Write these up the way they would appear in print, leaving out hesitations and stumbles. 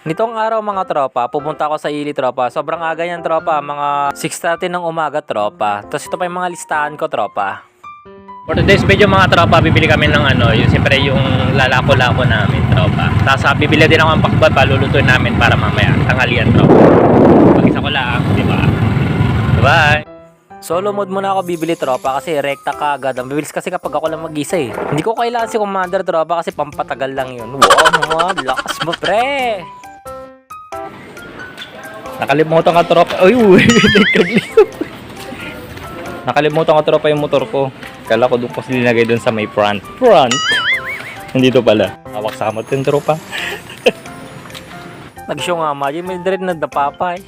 Nitong araw mga tropa, pupunta ako sa Ili tropa. Sobrang aga yan tropa, mga 6:30 ng umaga tropa. Tapos ito pa yung mga listahan ko tropa. For today's video mga tropa, bibili kami ng yung siyempre yung lalako-lako namin tropa. Tapos bibili din ako ng pakbal, palulutuin namin para mamaya tanghalian tropa. Mag-isa ko lang, di ba? Bye! Solo mode muna ako bibili tropa kasi rekta ka agad. Ang bibilis kasi kapag ako lang mag-isa eh. Hindi ko kailangan si Commander tropa kasi pampatagal lang yun. Wow, lakas mo pre! Nakalimutan ka tropa. Uy, nakalimutan ko tropa yung motor ko. Kala ko doon ko sinilagay doon sa may front. Nandito pala. Hawak sa kamot yung tropa. Nag-show nga ma, yung Mildred nagdapapay.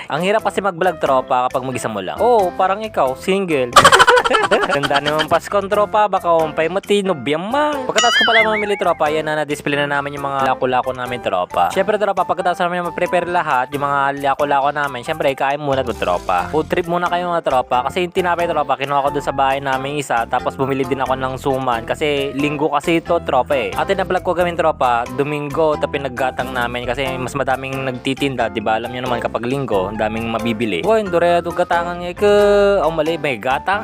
Ang hirap kasi mag-vlog tropa kapag mag-isa mo lang. Oo, parang ikaw, single. Ganda naman Paskong tropa, baka umpay mo tinobyan man. Pagkatapos ko pala mamili tropa, yan na na-display na namin yung mga lako-lako namin tropa. Siyempre tropa, pagkatapos namin ma-prepare lahat, yung mga lako-lako namin, siyempre kain muna ito tropa. Food trip muna kayo mga tropa, kasi yung tinapay tropa, kinuha ko doon sa bahay namin isa, tapos bumili din ako ng suman, kasi linggo kasi ito tropa eh. At na-vlog ko gawin tropa, Domingo, ito pinaggatang namin, kasi mas madaming nagtitinda, diba? Alam nyo naman kapag linggo, ang daming mabibili. Uy, Doredo gatangan nga ka. Mali, may gatang.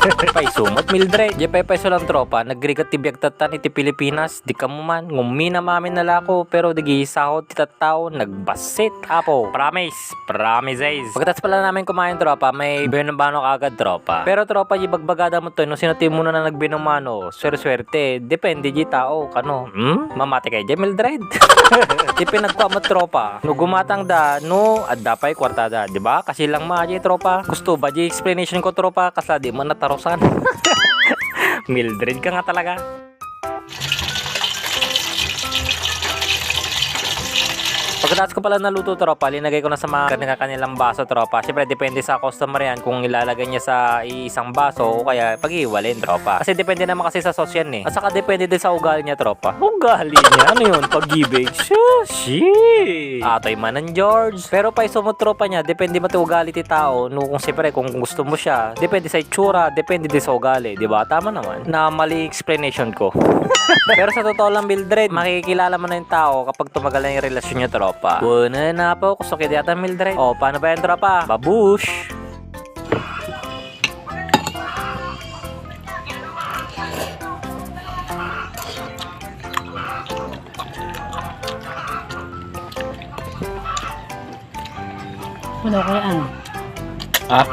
Pay sumot Mildred. Di pa peso lang tropa. Nagrigat tibiyag tatan iti Pilipinas. Di ka mo man. Ngumina mamin na lako. Pero di gisahod ti tattao. Nagbasit. Apo. Promise. Promises. Pagkatas pala namin kumain tropa. May binabano kagad tropa. Pero tropa di bagbagada mo to. No sinati mo na nagbinumano. Swerte. Depende di tao. Kano? Mamati kay di Mildred. Di pinagkuha mo tropa. No gumatang da. No adda pa'y kwartada. Diba? Kasi lang maaji tropa. Gusto ba di explanation ko tropa. Kasla di man nataro Mildred ka nga talaga. Pagkatapos ko pala naluto tropa, linagay ko na sa mga kanilang baso tropa. Siyempre depende sa customer yan kung ilalagay niya sa isang baso o kaya pag-iwalin tropa. Kasi depende naman kasi sa sauce yan eh. At saka depende din sa ugali niya tropa. Ugali niya? Ano yun? Pag-ibig? Shit! Atoy man ng George. Pero pa mo tropa niya, depende mo ugali ti tao. No, kung siyempre kung gusto mo siya, depende sa itsura, depende din sa ugali. Diba? Tama naman. Na mali explanation ko. Pero sa totoo lang Mildred, makikilala mo na yung tao kapag tumagal na yung relasyon niya tropa. Wala na po, gusto kaya diyata Mildred. O, paano ba yan tropa? Babush! Ano kaya ano? Ah?